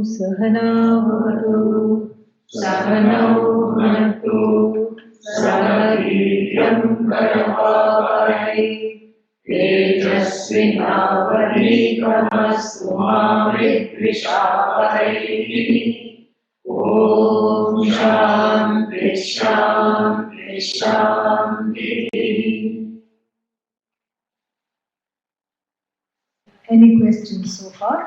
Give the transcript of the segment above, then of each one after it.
सहनावतु सहनौ भुनक्तु सह वीर्यं करवावहै तेजस्विनावधीतमस्तु मा विद्विषावहै। ॐ शान्ति शान्ति शान्तिः। Any questions so far?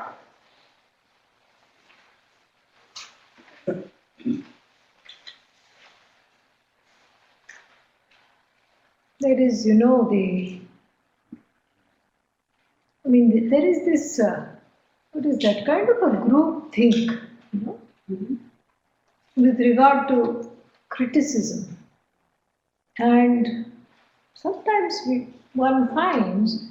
There is, there is this, what is that, kind of a group think, with regard to criticism. And sometimes one finds,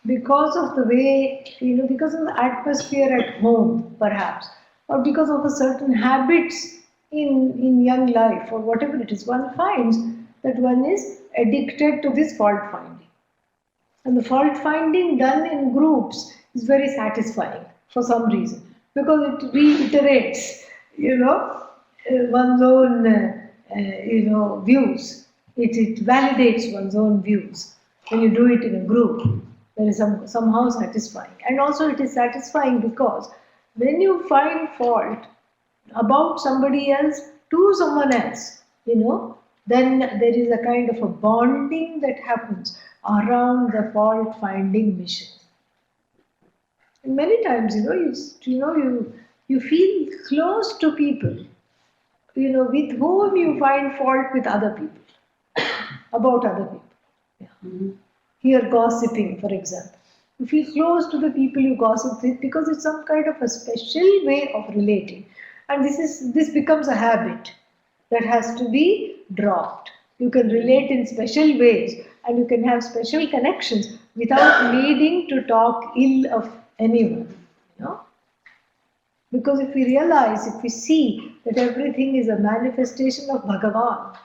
because of the way, because of the atmosphere at home, perhaps, or because of a certain habits in young life, or whatever it is, one finds that one is addicted to this fault finding. And the fault finding done in groups is very satisfying for some reason, because it reiterates, one's own, views. It validates one's own views. When you do it in a group, there is somehow satisfying. And also it is satisfying because when you find fault about somebody else to someone else, then there is a kind of a bonding that happens around the fault finding mission. And many times, you feel close to people, with whom you find fault with other people, about other people. Yeah. Here, gossiping, for example. You feel close to the people you gossip with because it's some kind of a special way of relating. And this becomes a habit that has to be dropped. You can relate in special ways and you can have special connections without needing to talk ill of anyone. Because if we realize, if we see that everything is a manifestation of Bhagavan,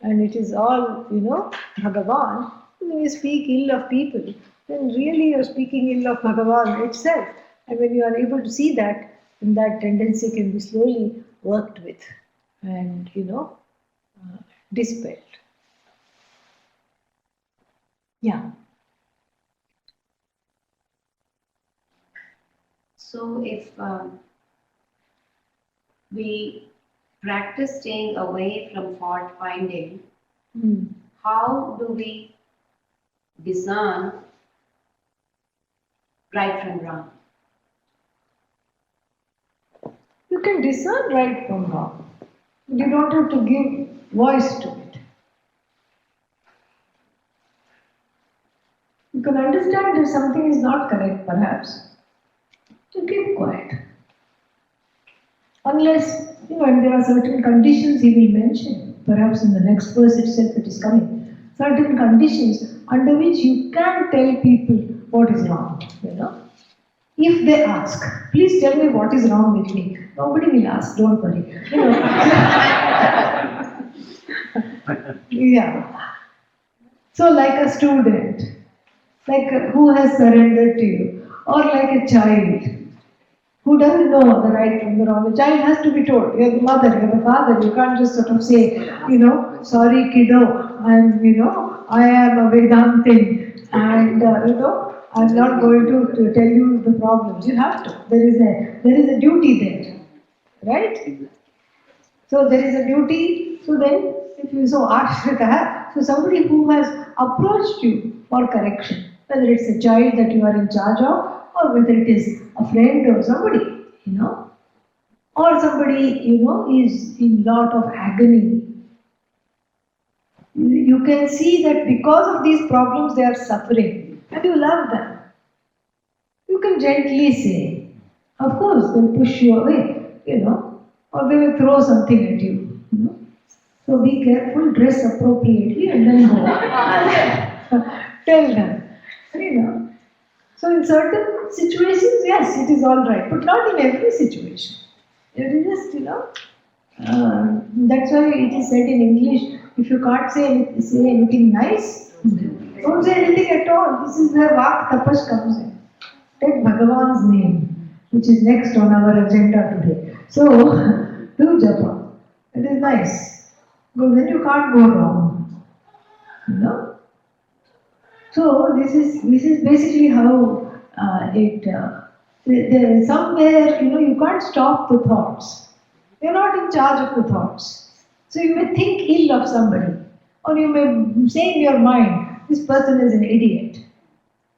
and it is all, Bhagavan, when you speak ill of people, then really you're speaking ill of Bhagavan itself. And when you are able to see that, then that tendency can be slowly worked with and, dispelled. Yeah. So if we practice staying away from fault finding, how do we discern right from wrong? You can discern right from wrong. You don't have to give voice to it. You can understand if something is not correct, perhaps. To keep quiet. Unless, and there are certain conditions he will mention, perhaps in the next verse itself it is coming. Certain conditions under which you can tell people what is wrong, If they ask, please tell me what is wrong with me. Nobody will ask, don't worry. Yeah. So like a student, who has surrendered to you, or like a child who doesn't know the right from the wrong. The child has to be told, you're the mother, you're the father, you can't just sort of say, sorry kiddo, I am a Vedantin, and I'm not going to tell you the problems. You have to. There is a duty there, right? So there is a duty. So then, if you so ask so somebody who has approached you for correction, whether it's a child that you are in charge of, or whether it is a friend or somebody, or somebody, is in lot of agony. You can see that because of these problems they are suffering, and you love them. You can gently say, of course, they'll push you away, or they will throw something at you, So be careful, dress appropriately, and then go. Tell them, So in certain situations, yes, it is all right, but not in every situation. It is just, that's why it is said in English, if you can't say anything nice, don't say anything at all. This is where Vak Tapas comes in. Take Bhagavan's name. which is next on our agenda today. So, do japa. It is nice. Because then you can't go wrong. You know? So this is basically how there is somewhere, you can't stop the thoughts. You're not in charge of the thoughts. So you may think ill of somebody, or you may say in your mind, this person is an idiot.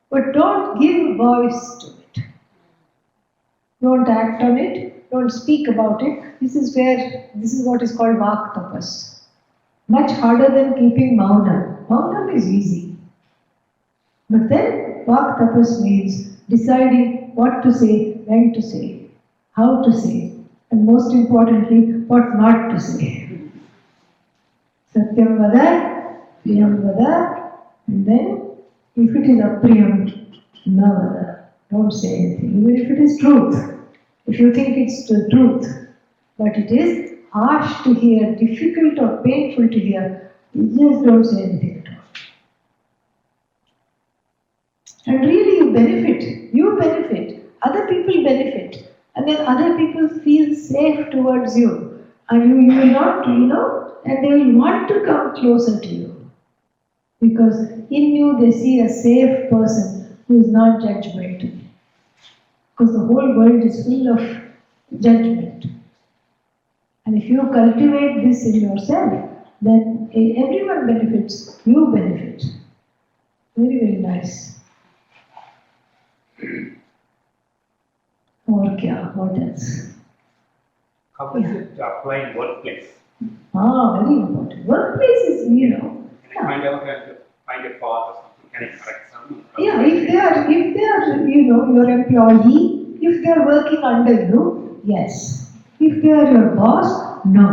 But don't give voice to it. Don't act on it. Don't speak about it. This is what is called vak tapas. Much harder than keeping mauna. Mauna is easy. But then vak tapas means deciding what to say, when to say, how to say, and most importantly, what not to say. Satyam vada, priyam vada, and then if it is apriyam, na vada. Don't say anything, even if it is truth. If you think it's the truth, but it is harsh to hear, difficult or painful to hear, you just don't say anything at all. And really you benefit, other people benefit, and then other people feel safe towards you, and you will not, and they will want to come closer to you. Because in you they see a safe person who is not judgmental. Because the whole world is full of judgment. And if you cultivate this in yourself, then everyone benefits, you benefit. Very, very nice. Or kya? What else? How is it apply in workplace? Very important. Workplace is, Can I find a fault or something? Can I correct something? Yeah, if they are, your employee, if they are working under you, yes. If they are your boss, no.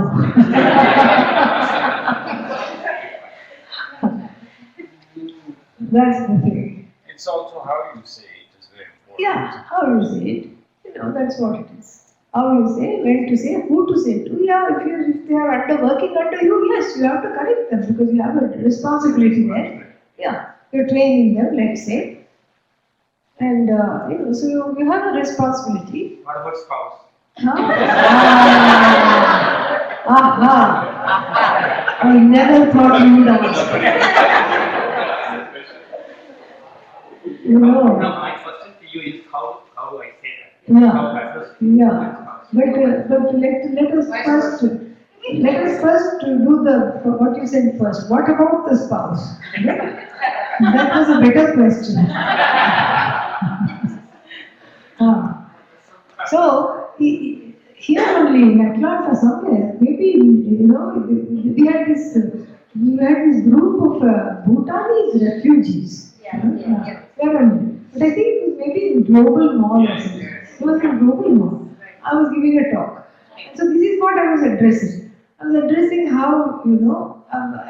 That's the thing. It's also how you say it is very important. Yeah, how you say it, that's what it is. How you say, when to say, who to say to. Yeah, if they are working under you, yes, you have to correct them because you have a responsibility there. Yeah, you're training them, let's say. And, so you have a responsibility. What about spouse? I never thought you would ask. Now, my question to you is how do I say that? Yeah. How matters to Yeah. my spouse? But let us first do what you said first. What about the spouse? That was a better question. So here only in Atlanta somewhere, maybe we had this group of Bhutanese refugees. But I think it was maybe in Global Mall or something. It was in Global Mall. I was giving a talk. So this is what I was addressing. I was addressing how, I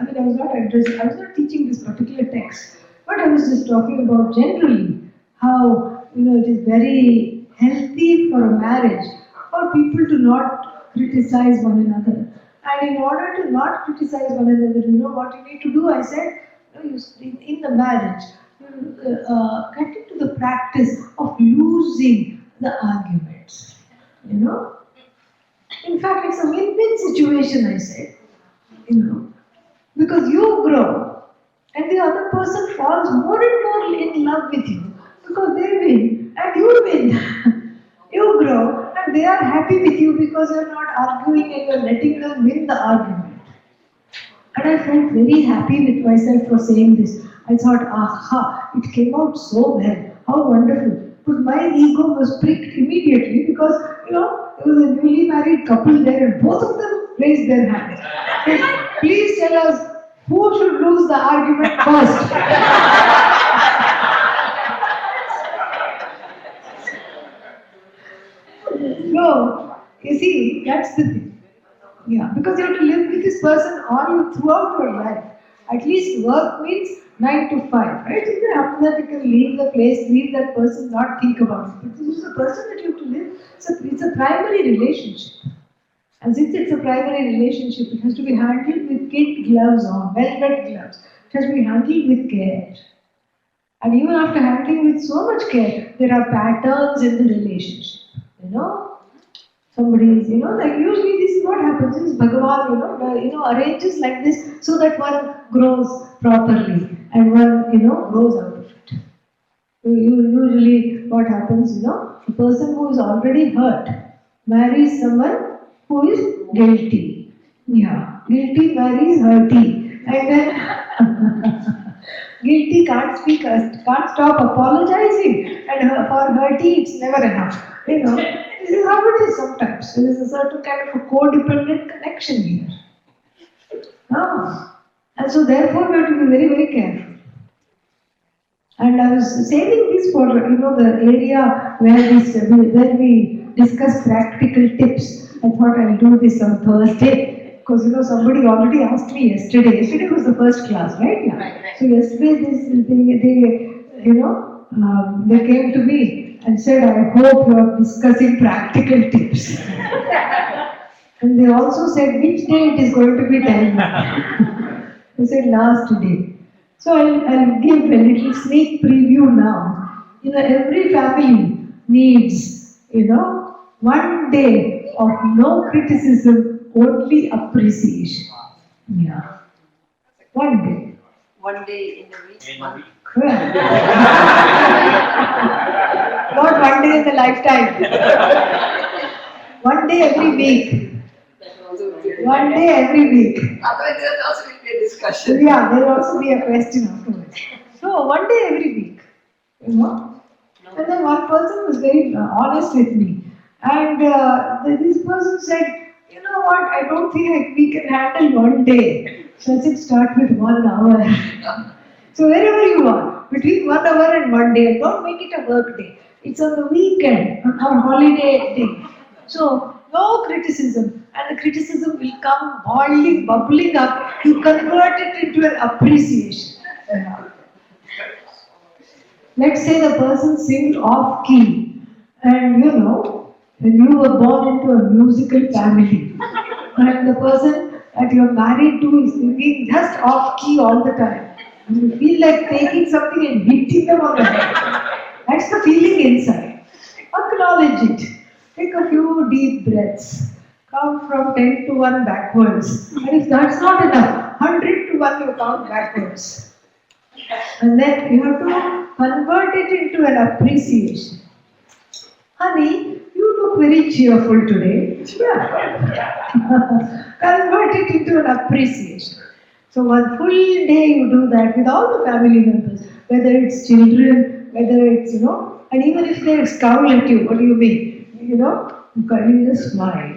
was not teaching this particular text, but I was just talking about generally how, it is very healthy for a marriage for people to not criticize one another. And in order to not criticize one another, what you need to do, I said, in the marriage, get into the practice of losing the arguments. In fact, it's a win-win situation, I said. Because you grow and the other person falls more and more in love with you because they win and you win. You grow and they are happy with you because you're not arguing and you're letting them win the argument. And I felt very happy with myself for saying this. I thought, aha, it came out so well. How wonderful. But my ego was pricked immediately because, there was a newly married couple there and both of them raised their hands. Said, please tell us who should lose the argument first. So, you see, that's the thing. Yeah, because you have to live with this person throughout your life. At least work means 9 to 5, right? After that you can leave the place, leave that person, not think about it. But this is a person that you have to live. So it's a primary relationship. And since it's a primary relationship, it has to be handled with kid gloves on, velvet gloves. It has to be handled with care. And even after handling with so much care, there are patterns in the relationship. Somebody is, like usually this is what happens is Bhagavan, arranges like this so that one grows properly and one, grows out of it. So usually what happens, a person who is already hurt marries someone who is guilty. Yeah, guilty marries hurty. And then guilty can't speak, can't stop apologizing, and for hurty it's never enough. This is how it is sometimes. There is a certain kind of a codependent connection here. And so therefore we have to be very, very careful. And I was saving this for the area where we discuss practical tips. I thought I'll do this on Thursday because somebody already asked me yesterday. Yesterday was the first class, right? Yeah. Right. So yesterday they came to me and said, I hope you are discussing practical tips. And they also said which day it is going to be done. They said last day. So I'll give a little sneak preview now. Every family needs, 1 day of no criticism, only appreciation. Yeah. 1 day. 1 day in a week. In a week. Not 1 day in the lifetime. 1 day every week. That will also be 1 day every week. Otherwise, there also will be a discussion. Yeah, there will also be a question afterwards. So 1 day every week, And then one person was very honest with me. And this person said, you know what, I don't think we can handle 1 day. So I said, start with 1 hour. So wherever you are, between 1 hour and 1 day, don't make it a work day. It's on the weekend or holiday day. So no criticism, and the criticism will come boiling, bubbling up. You convert it into an appreciation. Let's say the person sings off key, and when you were born into a musical family, and the person that you're married to is singing just off key all the time. You feel like taking something and hitting them on the head. That's the feeling inside. Acknowledge it. Take a few deep breaths. Count from 10 to 1 backwards. And if that's not enough, 100 to 1 you count backwards. And then you have to convert it into an appreciation. Honey, you look very cheerful today. Yeah. Convert it into an appreciation. So 1 full day you do that with all the family members, whether it's children, whether it's, and even if they scowl at you, what do you mean? You just smile.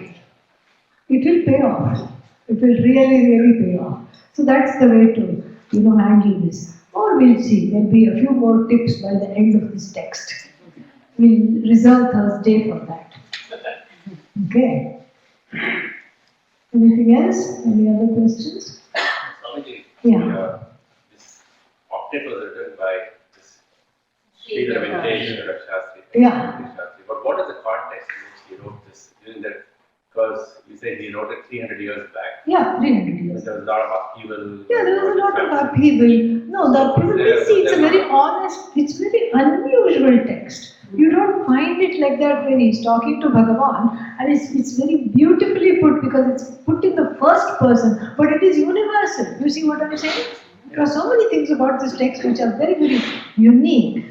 It will pay off. It will really, really pay off. So that's the way to, handle this. Or we'll see. There'll be a few more tips by the end of this text. We'll reserve Thursday for that. Okay. Anything else? Any other questions? Swamiji, Yeah. this octet was written by this Sridhar Venkatesh Shastri. Yeah. Shastri. But what is the context in which he wrote this? During that, because you said he wrote it 300 years back. Yeah, 300 years. There was a lot of upheaval. Yeah, there was a lot of upheaval. No, the upheaval, it's a very honest, it's very unusual text. You don't find it like that when he's talking to Bhagavan, and it's very beautifully put because it's put in the first person, but it is universal. You see what I'm saying? There are so many things about this text which are very, very unique.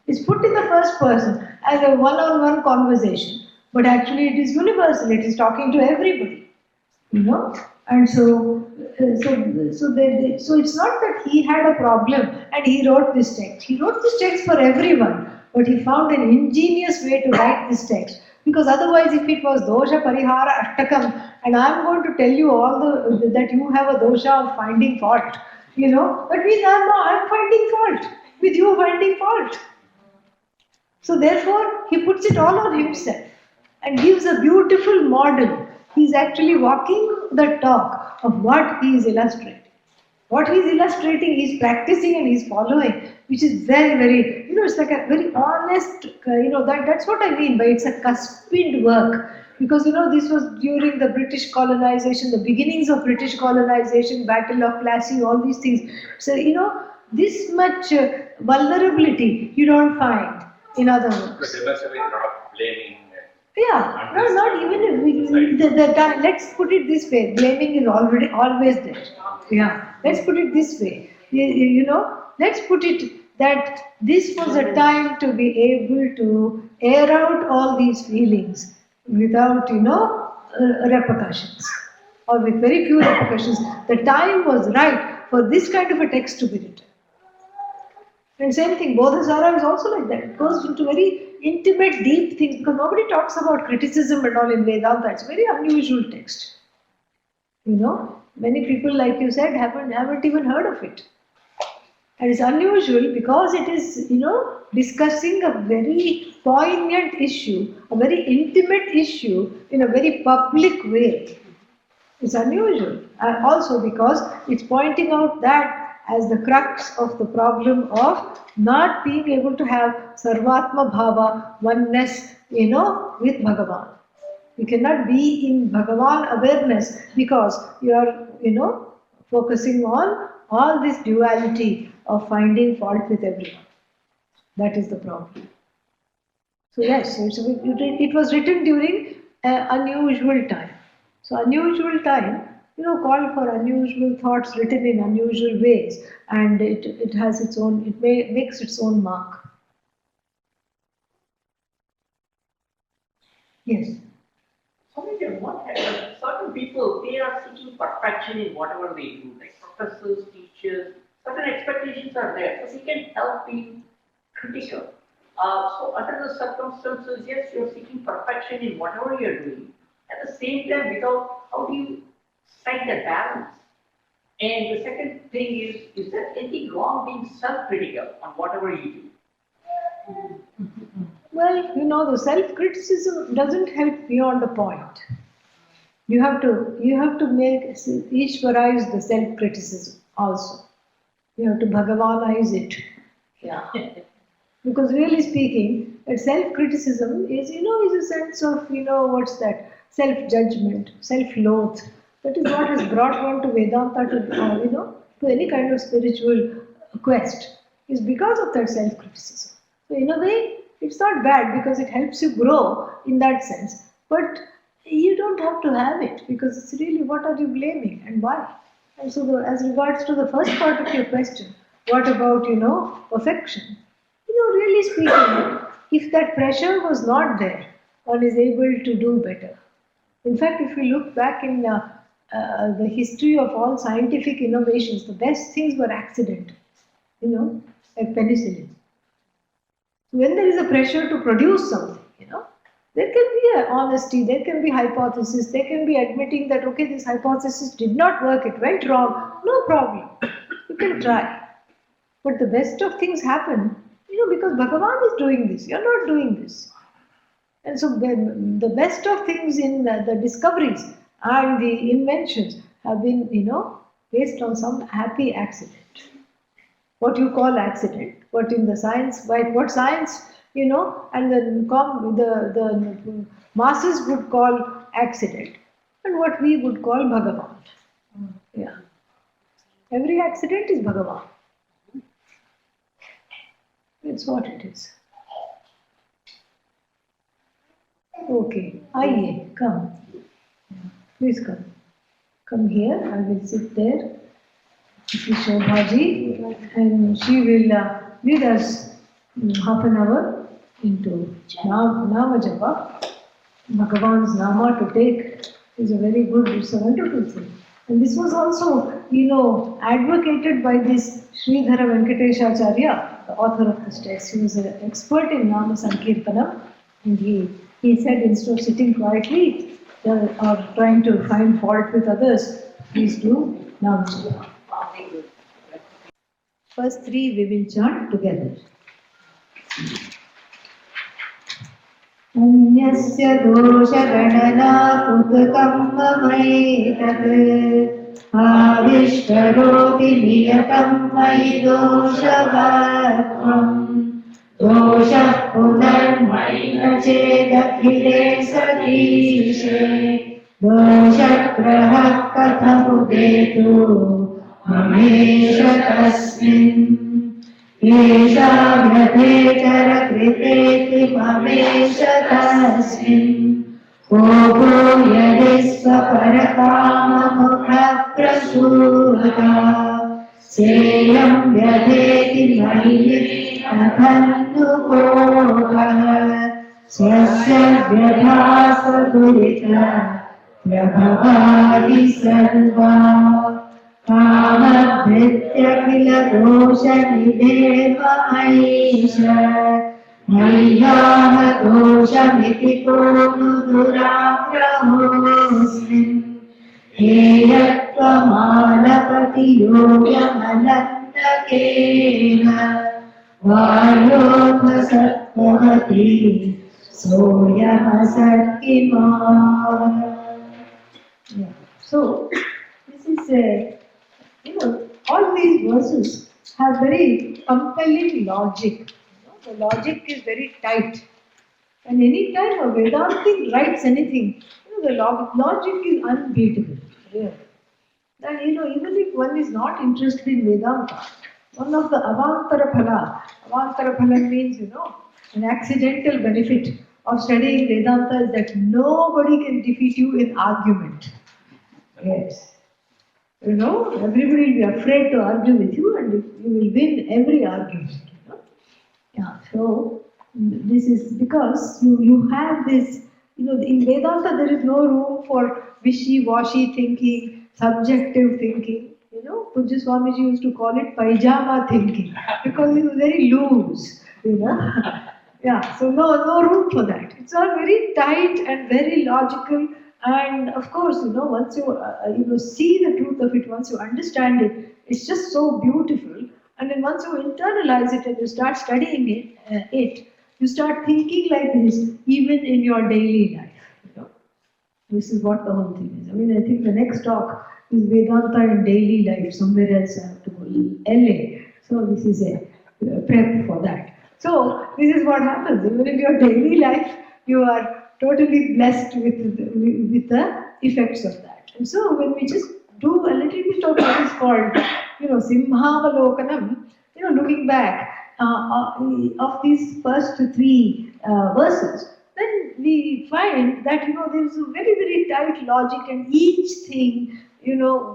It's put in the first person as a one-on-one conversation, but actually it is universal. It is talking to everybody, And so it's not that he had a problem and he wrote this text. He wrote this text for everyone, but he found an ingenious way to write this text. Because otherwise, if it was dosha parihara ashtakam, and I'm going to tell you all that you have a dosha of finding fault, that means I'm finding fault with you finding fault. So therefore, he puts it all on himself and gives a beautiful model. He's actually walking the talk of what he is illustrating. What he is illustrating, he's practicing and he's following, which is very, very, it's like a very honest, that's what I mean by it's a cusped work. Because, this was during the British colonization, the beginnings of British colonization, Battle of Plassey, all these things. So, this much vulnerability you don't find in other But works. there must have been a lot of blaming. Yeah, no, not even if let's put it this way, blaming is already always there. Yeah, let's put it this way. Let's put it that this was a time to be able to air out all these feelings without, repercussions or with very few repercussions. The time was right for this kind of a text to be written. And same thing, Bodhisara is also like that. It goes into very intimate, deep things because nobody talks about criticism and all in Vedanta. It's a very unusual text. Many people, like you said, haven't even heard of it. And it's unusual because it is, discussing a very poignant issue, a very intimate issue in a very public way. It's unusual. And also because it's pointing out that as the crux of the problem of not being able to have Sarvatma Bhava, oneness, with Bhagavan. You cannot be in Bhagavan awareness because you are, focusing on all this duality of finding fault with everyone. That is the problem. So yes, it was written during an unusual time. So unusual time, call for unusual thoughts written in unusual ways, and it has its own, makes its own mark. Yes. Certain people, they are seeking perfection in whatever they do, like professors, teachers, certain expectations are there, so we can help being critical. So under the circumstances, yes, you're seeking perfection in whatever you're doing. At the same time, how do you strike that balance? And the second thing is there anything wrong being self-critical on whatever you do? Well, the self-criticism doesn't help beyond the point. You have to make Ishwaraize the self-criticism also. You have to Bhagavanize it. Yeah. Because really speaking, self-criticism is a sense of, what's that? Self-judgment, self-loath. That is what has brought one to Vedanta to any kind of spiritual quest, is because of that self-criticism. So in a way, it's not bad because it helps you grow in that sense. But you don't have to have it because it's really what are you blaming and why? And so as regards to the first part of your question, what about, perfection? Really speaking, if that pressure was not there, one is able to do better. In fact, if we look back in the history of all scientific innovations, the best things were accidental, like penicillin. When there is a pressure to produce something, there can be an honesty, there can be hypothesis, there can be admitting that, okay, this hypothesis did not work, it went wrong, no problem. You can try. But the best of things happen, because Bhagavan is doing this, you're not doing this. And so the best of things in the discoveries and the inventions have been, based on some happy accident. What you call accident, what in the science, what science, and the masses would call accident, and what we would call Bhagavan. Yeah. Every accident is Bhagavan. It's what it is. Okay, Aiye, come. Please come. Come here, I will sit there. This is Shobhaji, and she will lead us half an hour into Nama Japa. Bhagavan's Nama to take is it's a wonderful thing. And this was also, advocated by this Sridhara Venkatesacharya, the author of this text. He was an expert in Nama Sankirtanam, and he said instead of sitting quietly or trying to find fault with others, please do Nama Japa. First three we will chant together. Anyasya dosha ganana kutakam maitat avishkaroti niyatam mai doshavatvam dosha punarmaina chedakhile satishe dosha graha kathamudetu Hamesha tasmin येषाव्यथेचर कृतेति ममेश तस्मिन् कोपो यदि स्वपरकाममुखप्रसूता सेयं व्यथेति मयि कथन्नुकोपः स्वस्य व्यथा स्वदुरित प्रभवादि सर्वा कामभृत्य किल दोषनिधेव ऐष मय्याह दोषमिति को नु दुराग्रहोऽस्मिन् हेयत्वमालपतियोगमनन्दकेन वायोऽथ सत्त्ववति सोऽयमसत्किमान्. So, this is all these verses have very compelling logic. The logic is very tight. And any time a Vedantic writes anything, the logic is unbeatable. Yeah. And even if one is not interested in Vedanta, one of the Avantara phala means, an accidental benefit of studying Vedanta is that nobody can defeat you in argument. Yes. Everybody will be afraid to argue with you and you will win every argument. Yeah, so this is because you have this, in Vedanta there is no room for wishy-washy thinking, subjective thinking. Pujya Swamiji used to call it pajama thinking because it was very loose, Yeah, so no room for that. It's all very tight and very logical. And of course, once you see the truth of it, once you understand it, it's just so beautiful. And then once you internalize it and you start studying it, you start thinking like this even in your daily life. This is what the whole thing is. I think the next talk is Vedanta in daily life. Somewhere else I have to go, LA. So this is a prep for that. So this is what happens. Even in your daily life, you are totally blessed with the effects of that. And so when we just do a little bit of what is called, Simhavalokanam, looking back of these first three verses, then we find that, there is a very, very tight logic and each thing,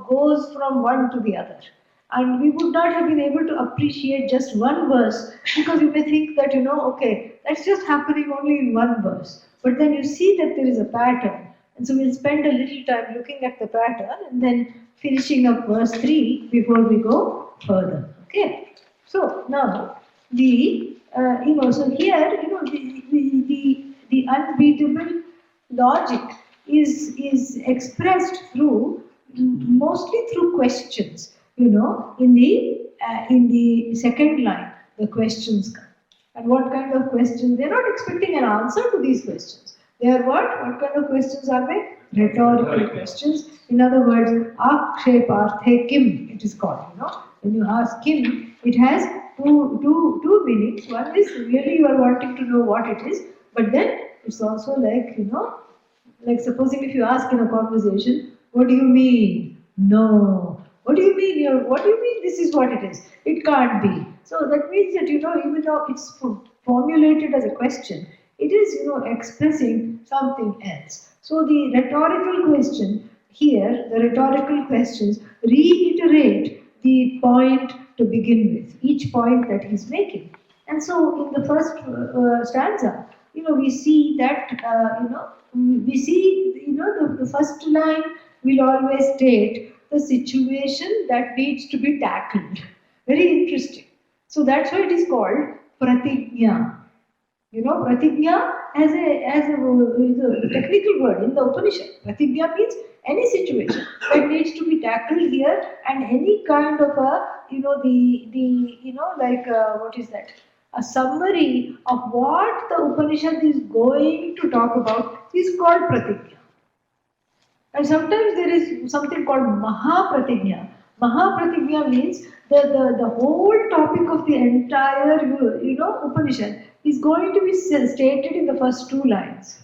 goes from one to the other. And we would not have been able to appreciate just one verse because you may think that, okay, that's just happening only in one verse. But then you see that there is a pattern. And so we'll spend a little time looking at the pattern and then finishing up verse 3 before we go further. Okay? So now, so here, the unbeatable logic is expressed mostly through questions. In the second line, the questions come. And what kind of questions? They're not expecting an answer to these questions. They are what? What kind of questions are they? Rhetorical questions. In other words, aksheparthe kim, it is called. When you ask kim, it has two meanings. One is really you are wanting to know what it is, but then it's also like, like supposing if you ask in a conversation, what do you mean? No. What do you mean? What do you mean this is what it is? It can't be. So that means that, even though it's formulated as a question, it is, expressing something else. So the rhetorical question here, the rhetorical questions reiterate the point to begin with, each point that he's making. And so in the first stanza, we see that, the first line will always state the situation that needs to be tackled. Very interesting. So that's why it is called pratigya. Pratigya as a technical word in the Upanishad. Pratigya means any situation that needs to be tackled here, and any kind of what is that? A summary of what the Upanishad is going to talk about is called pratigya. And sometimes there is something called Mahapratigya. Mahapratigya means the whole topic of the entire, Upanishad is going to be stated in the first two lines.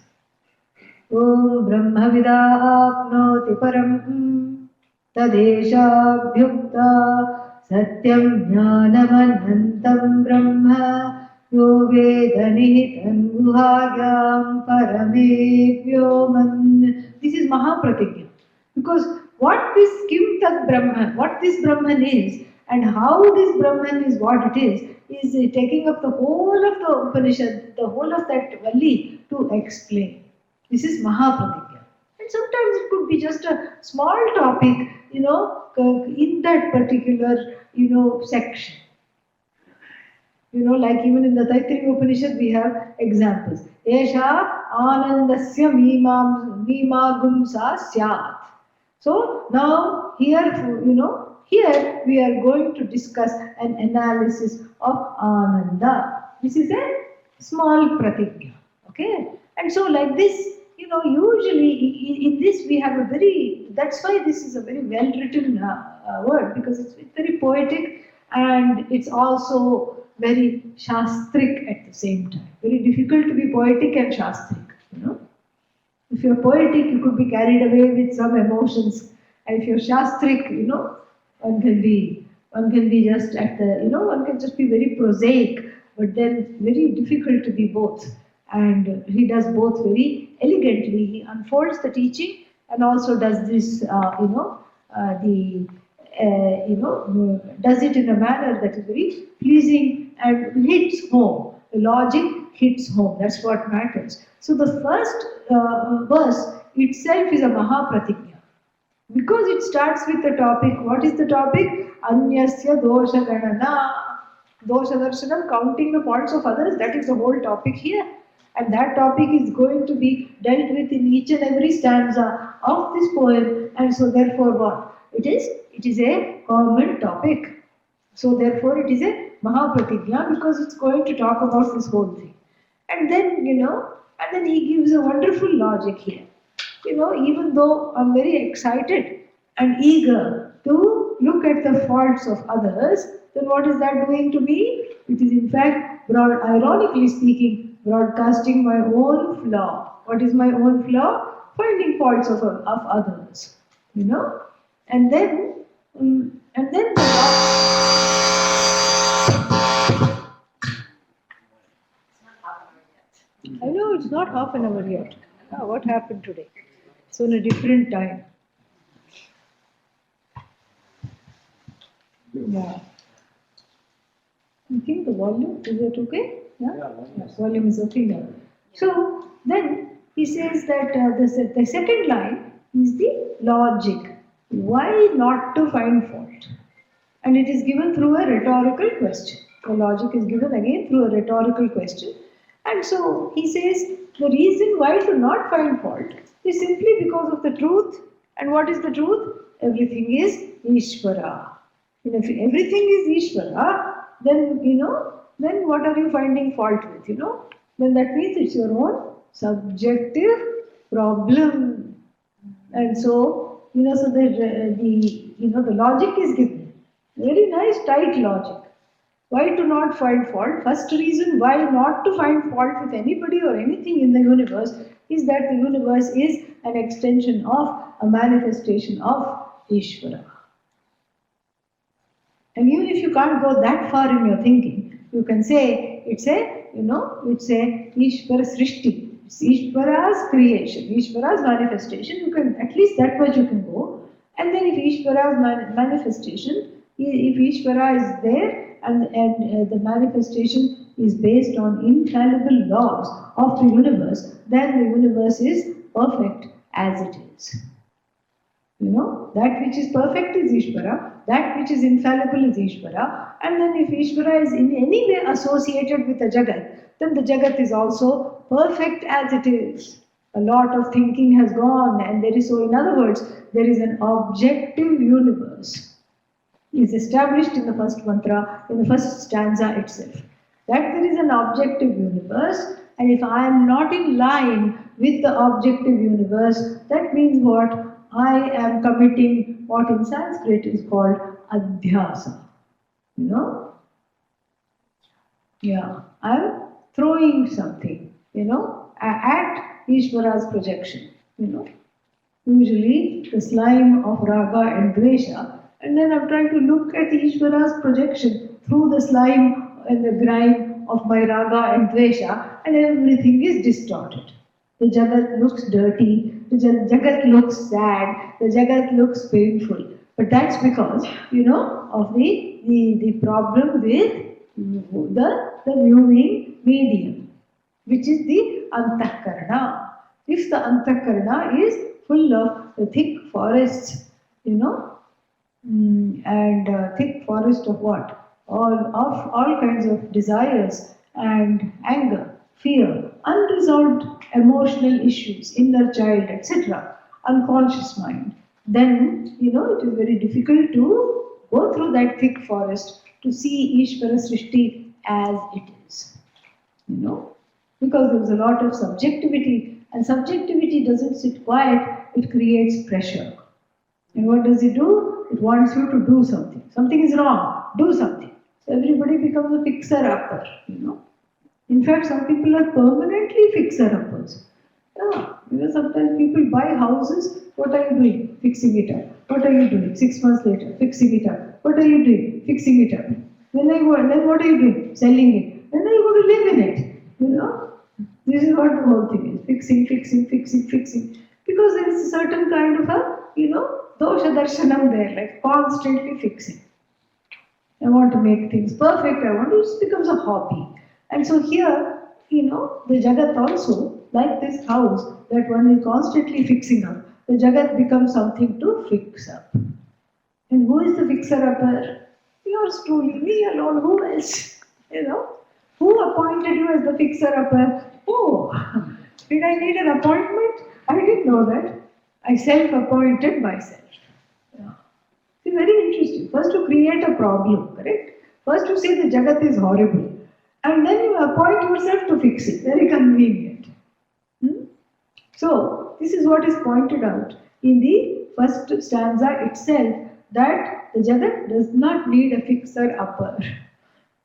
Om Brahmavida apnoti param tadesha bhyukta Satyam Jnanamanantam Brahma Yo Vedanihitam Guhayam Parame Vyoman. This is Mahapratigya. Because what this Kim Tat Brahman, what this Brahman is, and how this Brahman is what it is taking up the whole of the Upanishad, the whole of that Valli to explain. This is Mahapratigya. And sometimes it could be just a small topic, in that particular, section. Like even in the Taittiriya Upanishad, we have examples. Esha anandasya mimagumsa syat. So now here, here we are going to discuss an analysis of Ananda. This is a small pratigya. Okay? And so like this, usually in this we have a very, that's why this is a very well written word, because it's very poetic and it's also very shastric at the same time. Very difficult to be poetic and shastric, If you're poetic, you could be carried away with some emotions. And if you're shastric, one can be just at the, one can just be very prosaic, but then very difficult to be both. And he does both very elegantly. He unfolds the teaching and also does this, does it in a manner that is very pleasing and hits home. The logic hits home. That's what matters. So the first verse itself is a Mahapratigya. Because it starts with the topic. What is the topic? Anyasya dosha ganana. Dosha darshanam, counting the faults of others. That is the whole topic here. And that topic is going to be dealt with in each and every stanza of this poem. And so therefore what? It is a common topic. So therefore it is a Mahapratigya, because it's going to talk about this whole thing. And then, and then he gives a wonderful logic here. Even though I'm very excited and eager to look at the faults of others, then what is that doing to me? It is in fact, ironically speaking, broadcasting my own flaw. What is my own flaw? Finding faults of others. And then I know it's not half an hour yet. What happened today? So in a different time. Yeah. I think the volume, is it okay? Yeah, yes, volume is okay now. So then he says that the second line is the logic. Why not to find fault? And it is given through a rhetorical question. The logic is given again through a rhetorical question. And so he says the reason why to not find fault is simply because of the truth. And what is the truth? Everything is Ishvara. And if everything is Ishvara, then then what are you finding fault with? Then that means it's your own subjective problem. And so so the logic is given. Very nice tight logic. Why to not find fault? First reason why not to find fault with anybody or anything in the universe is that the universe is an extension of a manifestation of Ishvara. And even if you can't go that far in your thinking, you can say it's a Ishvara Srishti. It's Ishvara's creation, Ishvara's manifestation. You can, at least that much you can go. And then if Ishvara's manifestation, if Ishvara is there, and the manifestation is based on infallible laws of the universe, then the universe is perfect as it is. That which is perfect is Ishvara, that which is infallible is Ishvara, and then if Ishvara is in any way associated with the Jagat, then the Jagat is also perfect as it is. A lot of thinking has gone, and there is, so in other words, there is an objective universe. Is established in the first mantra, in the first stanza itself. That there is an objective universe, and if I am not in line with the objective universe, that means what? I am committing what in Sanskrit is called adhyasa. Yeah, I am throwing something, at Ishvara's projection, Usually the slime of raga and dvesha And then I'm trying to look at Ishvara's projection through the slime and the grime of my raga and dvesha, and everything is distorted. The Jagat looks dirty, the Jagat looks sad, the Jagat looks painful. But that's because, of the problem with the viewing medium, which is the Antahkarana. If the Antahkarana is full of the thick forests, and thick forest of what? All kinds of desires and anger, fear, unresolved emotional issues, inner child, etc., unconscious mind, then it is very difficult to go through that thick forest to see Ishvara Srishti as it is. Because there is a lot of subjectivity, and subjectivity doesn't sit quiet, it creates pressure. And what does it do? It wants you to do something. Something is wrong, do something. So everybody becomes a fixer-upper, In fact, some people are permanently fixer-uppers. Yeah, sometimes people buy houses, what are you doing? Fixing it up. What are you doing? 6 months later, fixing it up. What are you doing? Fixing it up. Then what are you doing? Selling it. Then you go to live in it, This is what the whole thing is. Fixing. Because there is a certain kind of a, dosha darshanam there, like constantly fixing. I want to make things perfect, it becomes a hobby. And so here, the Jagat also, like this house that one is constantly fixing up, the Jagat becomes something to fix up. And who is the fixer-upper? Yours truly, me alone, who else? Who appointed you as the fixer-upper? Oh, did I need an appointment? I didn't know that. I self-appointed myself. Yeah. See, very interesting. First to create a problem, correct? First to say the Jagat is horrible. And then you appoint yourself to fix it. Very convenient. So, this is what is pointed out in the first stanza itself, that the Jagat does not need a fixer-upper.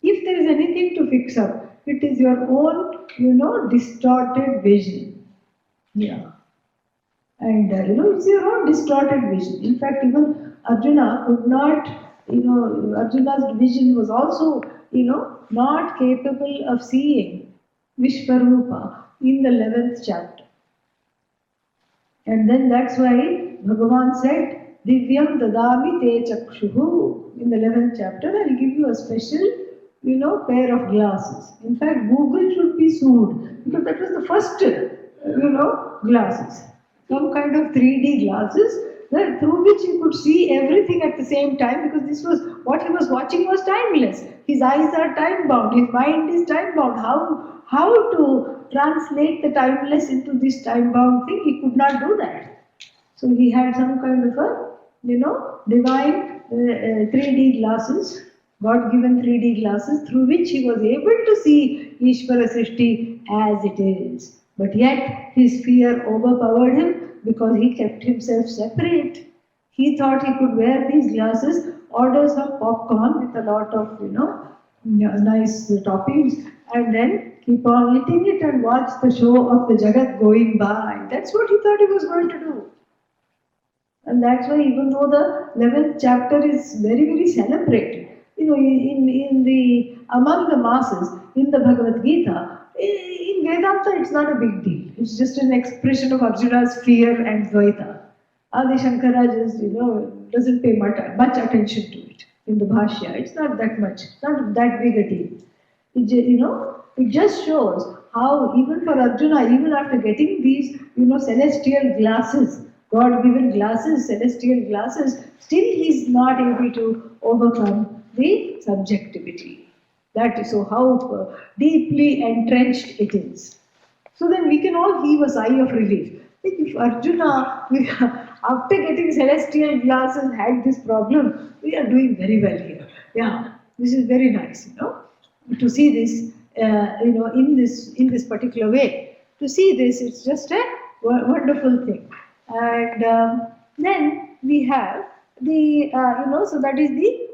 If there is anything to fix up, it is your own, distorted vision. Yeah. And, it's your own distorted vision. In fact, even Arjuna could not, Arjuna's vision was also, not capable of seeing Vishvarupa in the 11th chapter. And then that's why Bhagavan said, Divyam dadami te chakshuhu. In the 11th chapter, I'll give you a special, pair of glasses. In fact, Google should be sued, because that was the first, glasses. Some kind of 3D glasses through which he could see everything at the same time, because this was what he was watching was timeless. His eyes are time bound, his mind is time bound. How to translate the timeless into this time bound thing? He could not do that. So he had some kind of a, divine 3D glasses, God-given 3D glasses, through which he was able to see Ishvara Srishti as it is. But yet his fear overpowered him, because he kept himself separate. He thought he could wear these glasses, order some popcorn with a lot of, nice toppings, and then keep on eating it and watch the show of the Jagat going by. That's what he thought he was going to do. And that's why, even though the 11th chapter is very, very celebrated, among the masses, in the Bhagavad Gita, in Vedanta, it's not a big deal. It's just an expression of Arjuna's fear and Dvaita. Adi Shankara just, doesn't pay much attention to it in the Bhashya. It's not that much. It's not that big a deal. It just shows how even for Arjuna, even after getting these, celestial glasses, God-given glasses, celestial glasses, still he's not able to overcome the subjectivity. That is so how deeply entrenched it is. So then we can all heave a sigh of relief. If Arjuna, after getting celestial glasses, had this problem, we are doing very well here. Yeah, this is very nice, to see this, in this particular way. To see this, it's just a wonderful thing. And then we have the, so that is the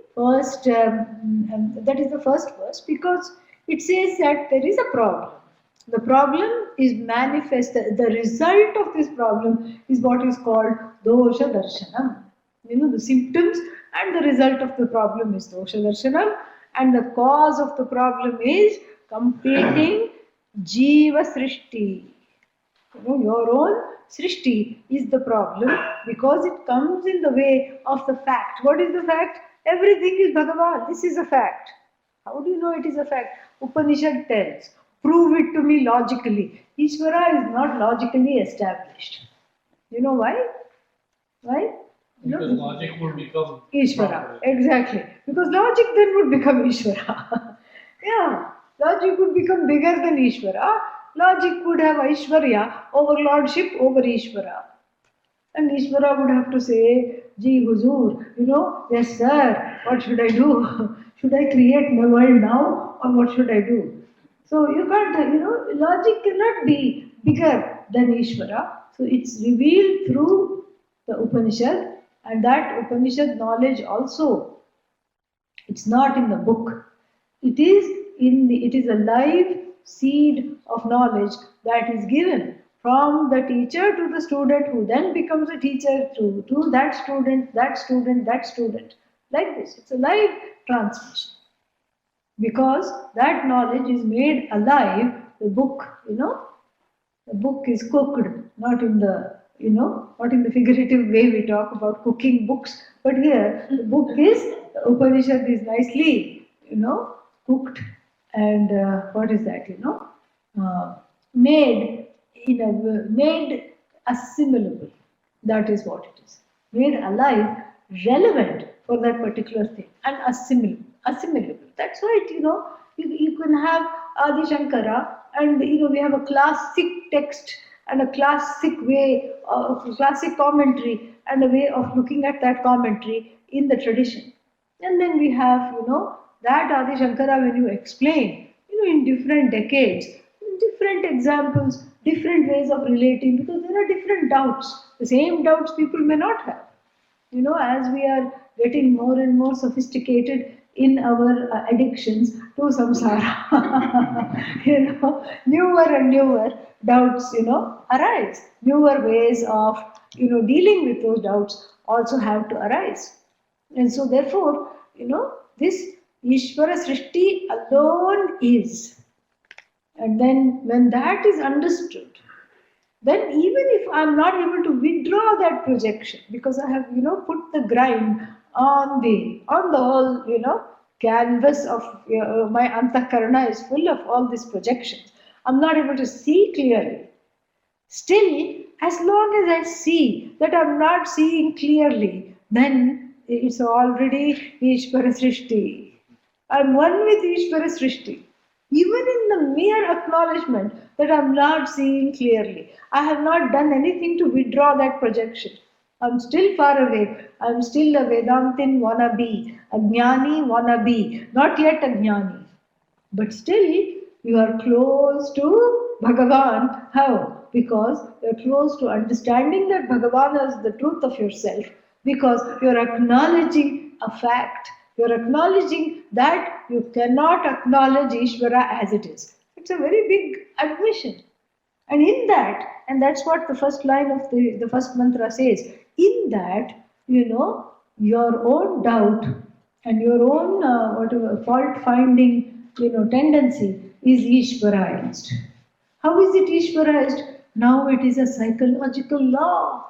first, verse, because it says that there is a problem. The problem is manifest. The result of this problem is what is called dosha darshanam. the symptoms, and the result of the problem is dosha darshanam, and the cause of the problem is competing jiva srishti. Your own srishti is the problem because it comes in the way of the fact. What is the fact? Everything is Bhagavan. This is a fact. How do you know it is a fact? Upanishad tells, prove it to me logically. Ishvara is not logically established. You know why? Why? Because logic would become Ishvara. Exactly. Because logic then would become Ishvara. Yeah. Logic would become bigger than Ishvara. Logic would have Aishwarya over lordship over Ishvara. And Ishvara would have to say, Ji Huzur, yes sir, what should I do? Should I create my world now or what should I do? So you can't, logic cannot be bigger than Ishvara. So it's revealed through the Upanishad, and that Upanishad knowledge also, it's not in the book. It is a live seed of knowledge that is given from the teacher to the student, who then becomes a teacher to that student, that student, that student. Like this. It's a live transmission. Because that knowledge is made alive, the book, the book is cooked, not in the, not in the figurative way we talk about cooking books, but here the book is, the Upanishad is nicely, cooked and what is that, made assimilable. That is what it is. Made alive, relevant for that particular thing, and assimilable. That's why you can have Adi Shankara, and we have a classic text and a classic way of classic commentary and a way of looking at that commentary in the tradition. And then we have, that Adi Shankara, when you explain, in different decades, different examples, different ways of relating, because there are different doubts. The same doubts people may not have. As we are getting more and more sophisticated in our addictions to samsara, newer and newer doubts, arise. Newer ways of, dealing with those doubts also have to arise. And so therefore, this Ishvara Srishti alone is. And then when that is understood, then even if I'm not able to withdraw that projection, because I have, put the grime on the whole, canvas of my antakarana is full of all these projections. I'm not able to see clearly. Still, as long as I see that I'm not seeing clearly, then it's already Ishvara Srishti. I'm one with Ishvara Srishti. Even in the mere acknowledgement that I'm not seeing clearly, I have not done anything to withdraw that projection. I'm still far away. I'm still a Vedantin wannabe, a Jnani wannabe, not yet a Jnani. But still, you are close to Bhagavan. How? Because you're close to understanding that Bhagavan is the truth of yourself. Because you're acknowledging a fact. You're acknowledging that you cannot acknowledge Ishvara as it is. It's a very big admission. And in that, and that's what the first line of the first mantra says, in that, your own doubt and your own fault-finding, tendency is Ishvaraized. How is it Ishvaraized? Now it is a psychological law.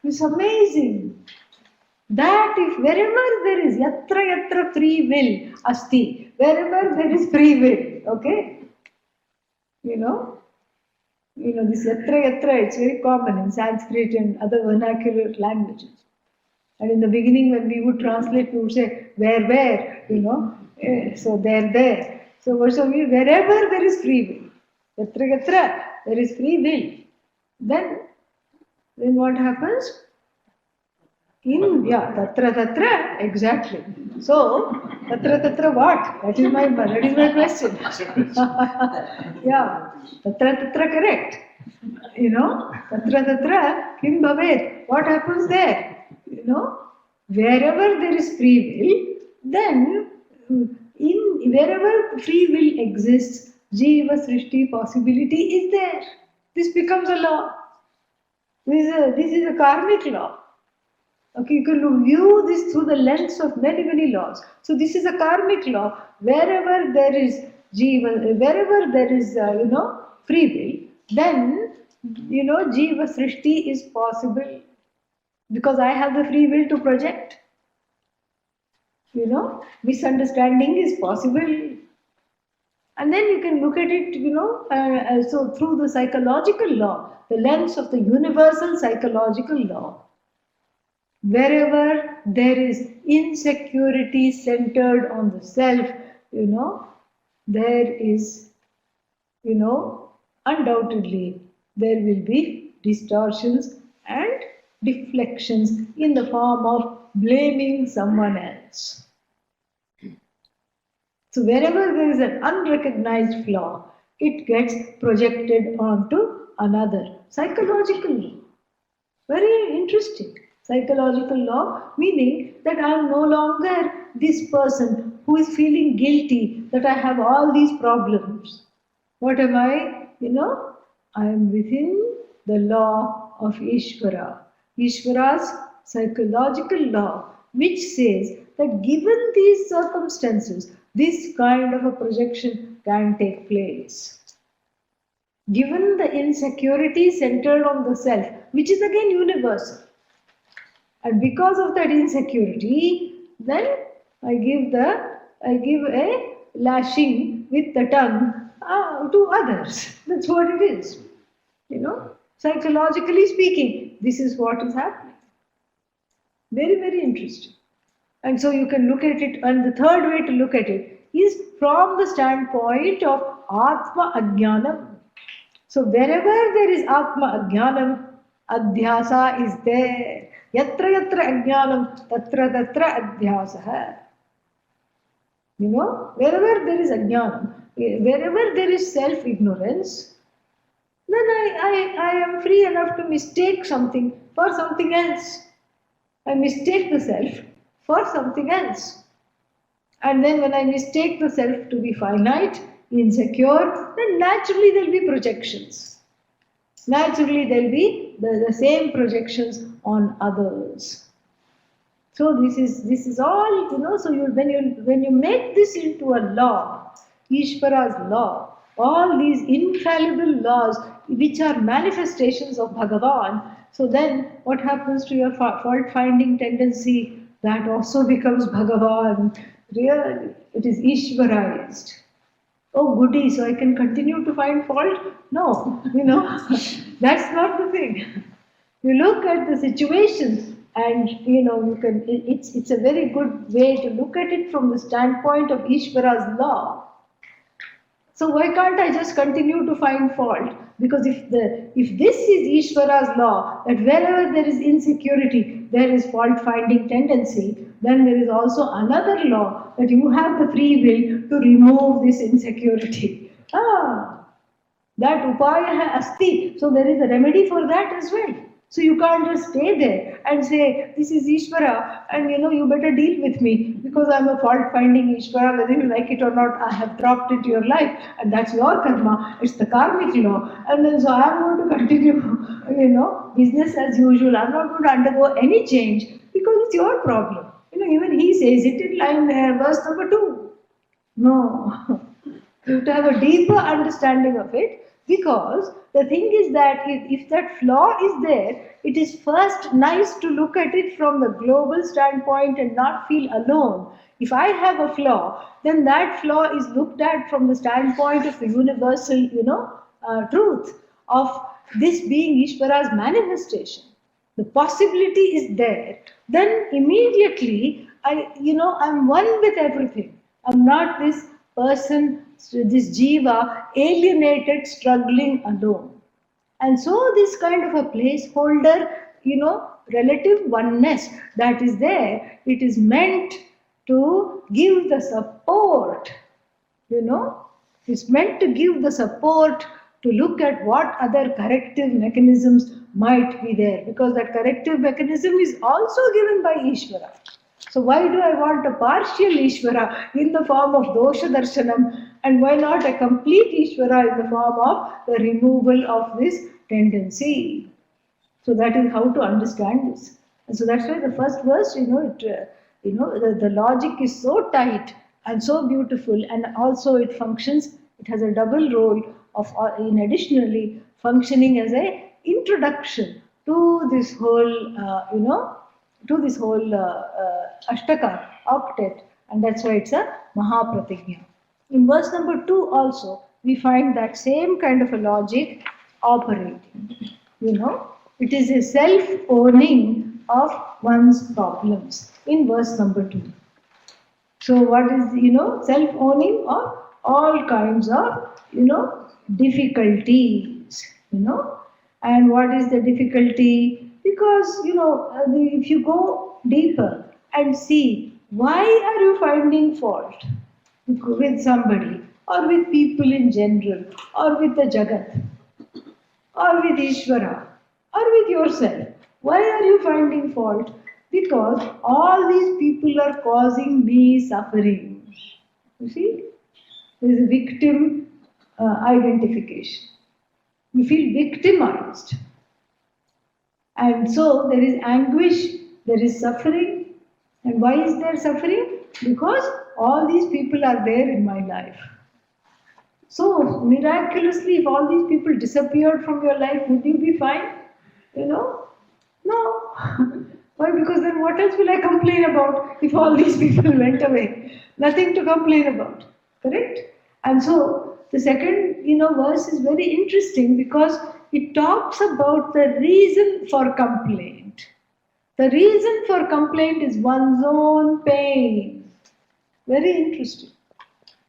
It's amazing. That if wherever there is yatra free will asti, wherever there is free will, okay? This yatra, it's very common in Sanskrit and other vernacular languages. And in the beginning when we would translate, we would say, where, so there. So wherever there is free will, yatra, there is free will. Then what happens? Tatra, exactly. So, tatra what? That is my question. Yeah, tatra correct. Tatra kim bhavet. What happens there? Wherever there is free will, then wherever free will exists, Jiva Srishti possibility is there. This becomes a law. This is a karmic law. Okay, you can view this through the lens of many, many laws. So this is a karmic law. Wherever there is jiva, wherever there is, free will, then, jiva srishti is possible because I have the free will to project. Misunderstanding is possible. And then you can look at it, so through the psychological law, the lens of the universal psychological law. Wherever there is insecurity centered on the self, there is, undoubtedly, there will be distortions and deflections in the form of blaming someone else. So wherever there is an unrecognized flaw, it gets projected onto another. Psychological law. Very interesting. Psychological law, meaning that I am no longer this person who is feeling guilty that I have all these problems. What am I? I am within the law of Ishvara. Ishvara's psychological law, which says that given these circumstances, this kind of a projection can take place. Given the insecurity centered on the self, which is again universal. And because of that insecurity, then I give a lashing with the tongue to others. That's what it is. Psychologically speaking, this is what is happening. Very, very interesting. And so you can look at it, and the third way to look at it is from the standpoint of Atma Ajnanam. So wherever there is Atma Ajnanam, Adhyasa is there. Yatra yatra ajnanam, tatra tatra adhyasah. Wherever there is ajnanam, wherever there is self-ignorance, then I am free enough to mistake something for something else. I mistake the self for something else. And then when I mistake the self to be finite, insecure, then naturally there will be projections. Naturally there will be the same projections on others. So this is all, so when you make this into a law, Ishvara's law, all these infallible laws which are manifestations of Bhagavan, so then what happens to your fault-finding tendency? That also becomes Bhagavan. Really, it is Ishvarized. Oh goody, so I can continue to find fault? No, that's not the thing. You look at the situations and, you can, it's a very good way to look at it from the standpoint of Ishvara's law. So why can't I just continue to find fault? Because if this is Ishvara's law, that wherever there is insecurity, there is fault-finding tendency, then there is also another law that you have the free will to remove this insecurity. That upaya asti. So there is a remedy for that as well. So you can't just stay there and say, this is Ishvara and you better deal with me because I'm a fault-finding Ishvara, whether you like it or not, I have dropped into your life and that's your karma, it's the karmic law. And then so I'm going to continue, business as usual. I'm not going to undergo any change because it's your problem. Even he says it in line verse number 2. No, you have to have a deeper understanding of it. Because the thing is that if that flaw is there, it is first nice to look at it from the global standpoint and not feel alone. If I have a flaw, then that flaw is looked at from the standpoint of the universal, truth of this being Ishvara's manifestation. The possibility is there. Then immediately, I'm one with everything. I'm not this person, this jiva, alienated, struggling alone. And so this kind of a placeholder, relative oneness that is there, it is meant to give the support, it's meant to give the support to look at what other corrective mechanisms might be there, because that corrective mechanism is also given by Ishvara. So why do I want a partial Ishvara in the form of dosha darshanam, and why not a complete Ishvara in the form of the removal of this tendency? So that is how to understand this. And so that's why the first verse, the logic is so tight and so beautiful, and also it functions. It has a double role of, in additionally functioning as a introduction to this whole, to this whole Ashtaka octet, and that's why it's a Mahapratigya. In verse number 2 also, we find that same kind of a logic operating. It is a self-owning of one's problems in verse number 2. So what is, self-owning of all kinds of, difficulties, and what is the difficulty? Because, if you go deeper and see, why are you finding fault with somebody, or with people in general, or with the Jagat, or with Ishvara, or with yourself? Why are you finding fault? Because all these people are causing me suffering. You see? There is a victim identification. You feel victimized. And so there is anguish, there is suffering. And why is there suffering? Because all these people are there in my life. So miraculously, if all these people disappeared from your life, would you be fine? No. Why? Because then what else will I complain about if all these people went away? Nothing to complain about. Correct? And so the second, verse is very interesting because it talks about the reason for complaint. The reason for complaint is one's own pain. Very interesting.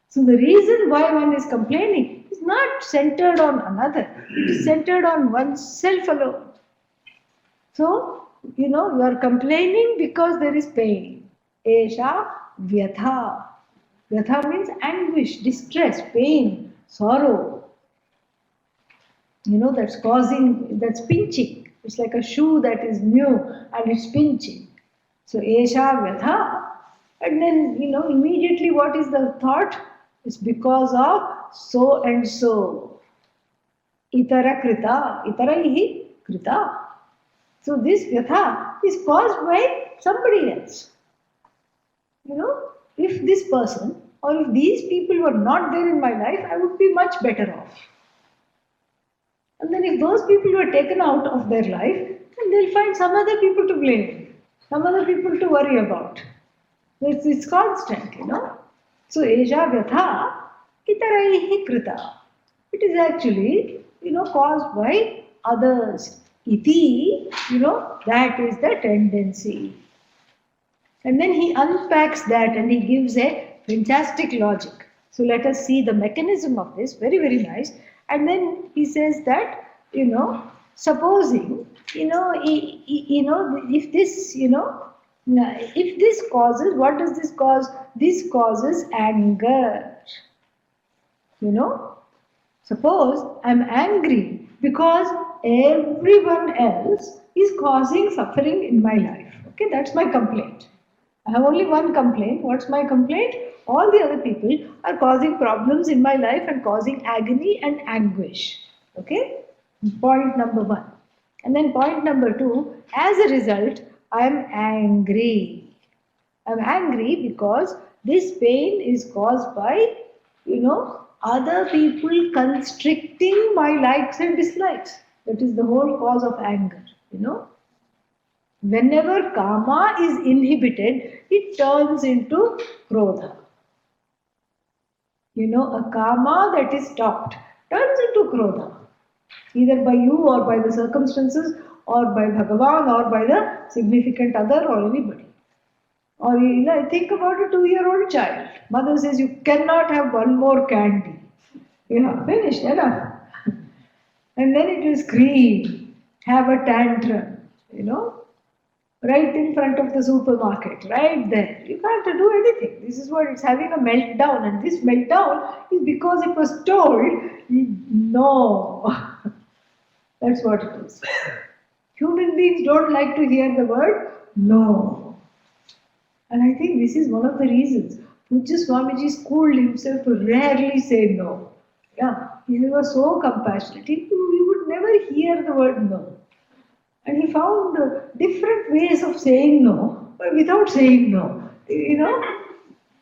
So the reason why one is complaining is not centered on another. It is centered on oneself alone. So, you are complaining because there is pain. Esha vyatha. Vyatha means anguish, distress, pain, sorrow. That's pinching. It's like a shoe that is new and it's pinching. So, esha vyatha. And then, immediately what is the thought? It's because of so and so. Itara krita. Itaraihi krita. So this vyatha is caused by somebody else. If this person or if these people were not there in my life, I would be much better off. And then if those people were taken out of their life, then they'll find some other people to blame, some other people to worry about. It's constant, So, esha vyatha itaraihi krita. It is actually, caused by others. Iti, that is the tendency. And then he unpacks that and he gives a fantastic logic. So let us see the mechanism of this, very, very nice. And then he says that, supposing, if this, if this causes, what does this cause? This causes anger. Suppose I'm angry because everyone else is causing suffering in my life. Okay, that's my complaint. I have only one complaint. What's my complaint? All the other people are causing problems in my life and causing agony and anguish. Okay, point number 1. And then point number 2, as a result, I am angry. I am angry because this pain is caused by, other people constricting my likes and dislikes. That is the whole cause of anger, Whenever kama is inhibited, it turns into krodha. A kama that is stopped turns into krodha. Either by you or by the circumstances or by Bhagavan or by the significant other or anybody. Or think about a 2-year-old child. Mother says, you cannot have one more candy. You have finished enough. And then it will scream, have a tantrum, right in front of the supermarket, right there. You can't do anything. This is what it's having a meltdown. And this meltdown is because it was told, no. That's what it is. Human beings don't like to hear the word no. And I think this is one of the reasons Pujya Swamiji schooled himself to rarely say no. Yeah, he was so compassionate. He would never hear the word no. And he found different ways of saying no, but without saying no.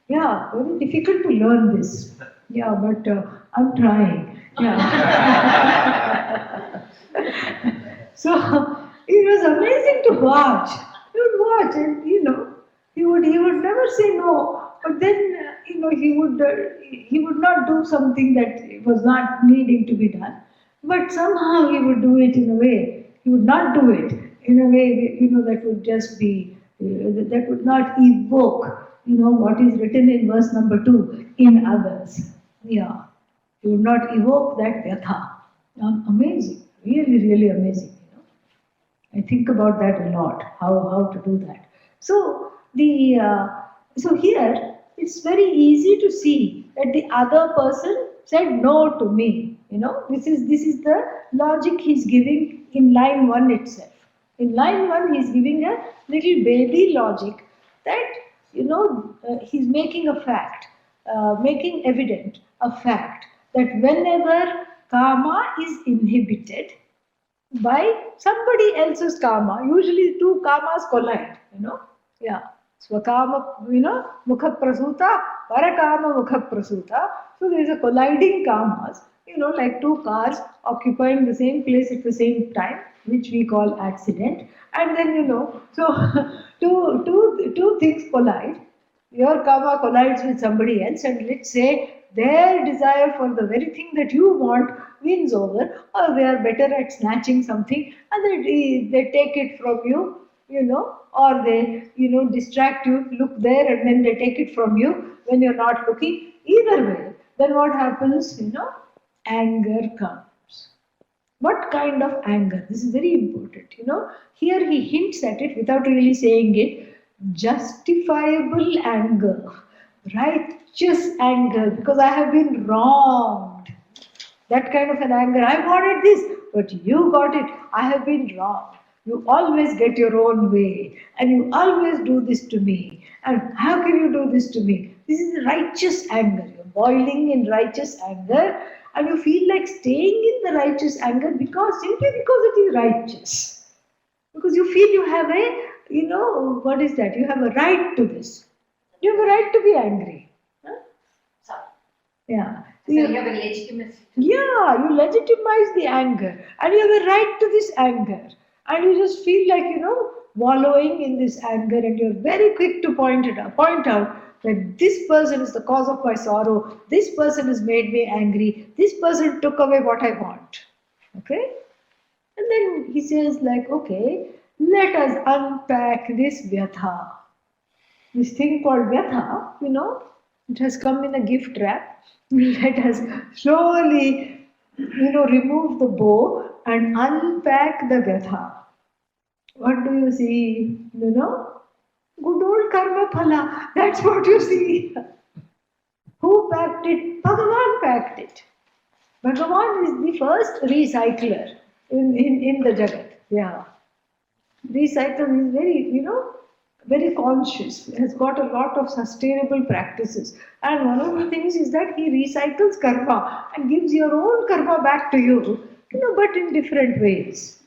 Yeah, very difficult to learn this. Yeah, but I'm trying. Yeah. So it was amazing to watch. He would watch, and he would never say no. But then he would not do something that was not needing to be done. But somehow he would do it in a way. He would not do it in a way that would just be that would not evoke what is written in verse number 2 in others. Yeah, he would not evoke that vyatha. Amazing, really, really amazing. I think about that a lot, how to do that. So so here it's very easy to see that the other person said no to me. This is the logic he's giving in line 1 itself. In line 1, he's giving a little baby logic that he's making a fact, making evident a fact that whenever karma is inhibited by somebody else's karma. Usually two karmas collide. Yeah. Swakama, mukha prasuta, parakama mukha prasuta. So there is a colliding karmas, like two cars occupying the same place at the same time, which we call accident. And then, so two things collide. Your karma collides with somebody else, and let's say their desire for the very thing that you want wins over, or they are better at snatching something and they take it from you, or they, distract you, look there, and then they take it from you when you're not looking. Either way, then what happens? Anger comes. What kind of anger? This is very important. Here he hints at it without really saying it. Justifiable anger, righteous anger, because I have been wronged. That kind of an anger. I wanted this, but you got it. I have been wronged. You always get your own way, and you always do this to me. And how can you do this to me? This is righteous anger. You're boiling in righteous anger, and you feel like staying in the righteous anger simply because it is righteous. Because you feel you have what is that? You have a right to this. You have a right to be angry. Huh? So, Yeah. you have a legitimacy. Yeah, you legitimize the anger, and you have a right to this anger. And you just feel like, wallowing in this anger, and you're very quick to point out that this person is the cause of my sorrow, this person has made me angry, this person took away what I want. Okay? And then he says, okay, let us unpack this vyatha. This thing called vyatha, it has come in a gift wrap. Let us slowly, remove the bow and unpack the vyatha. What do you see? Good old karma phala. That's what you see. Who packed it? Bhagavan packed it. Bhagavan is the first recycler in the Jagat. Yeah. Recycle is very, very conscious. He has got a lot of sustainable practices. And one of the things is that he recycles karma and gives your own karma back to you, but in different ways.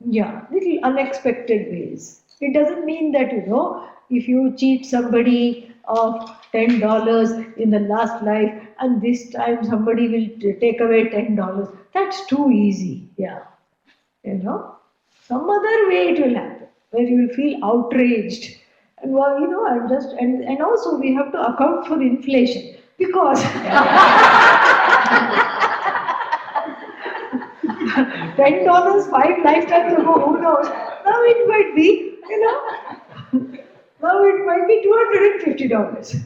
Yeah, little unexpected ways. It doesn't mean that, if you cheat somebody of $10 in the last life and this time somebody will take away $10, that's too easy. Yeah. Some other way it will happen where you will feel outraged. And and also we have to account for inflation because $10 5 lifetimes ago, who knows? Now it might be, now it might be $250.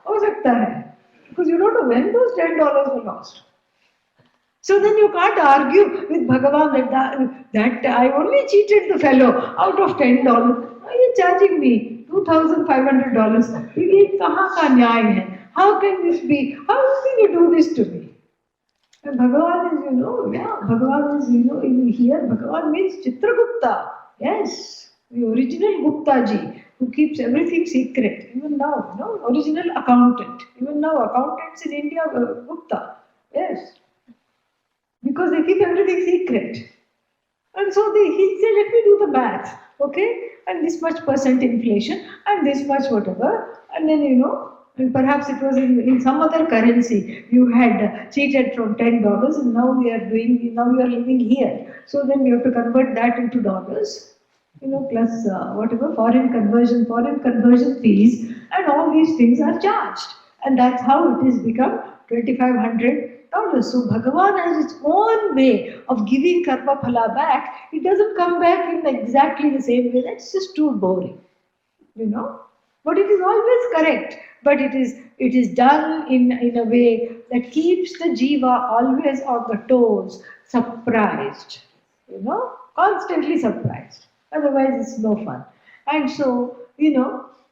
Ho sakta hai. Because you don't know when those $10 were lost. So then you can't argue with Bhagavan that I only cheated the fellow out of $10. Why are you charging me $2,500? Ye kahan ka nyay hai? How can this be? How can you do this to me? And Bhagavan is, Bhagavan is, here, Bhagavan means Chitragupta. Yes, the original Gupta ji, who keeps everything secret. Even now, original accountant. Even now, accountants in India, Gupta. Yes. Because they keep everything secret. And so he'll say, let me do the math, okay? And this much percent inflation and this much whatever. And then, and perhaps it was in some other currency. You had cheated from $10 and now now you are living here. So then you have to convert that into dollars, plus whatever foreign conversion fees, and all these things are charged. And that's how it has become $2,500. So Bhagavan has its own way of giving karma phala back. It doesn't come back in exactly the same way. That's just too boring, But it is always correct. But it is done in a way that keeps the jiva always on the toes, surprised, constantly surprised. Otherwise, it's no fun. And so,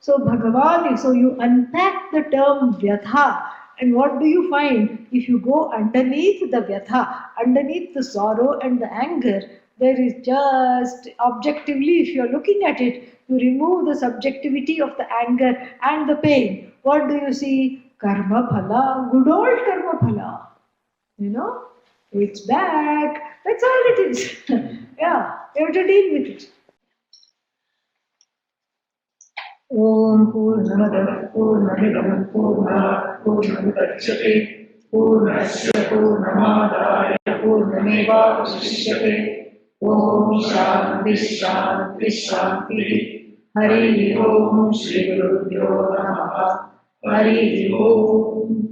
so Bhagavan, so you unpack the term vyatha. And what do you find? If you go underneath the vyatha, underneath the sorrow and the anger, there is just objectively, if you are looking at it, you remove the subjectivity of the anger and the pain. What do you see? Karma phala, good old karma phala. It's back. That's all it is. Yeah, you have to deal with it. Om Purnamada Purnamidam Purnat Purnamudachyate Purnasya Purnamadaya Purnamevavasishyate Om Shanti Shanti Shanti Hari Om Shri Gurubhyo Namaha Hari Om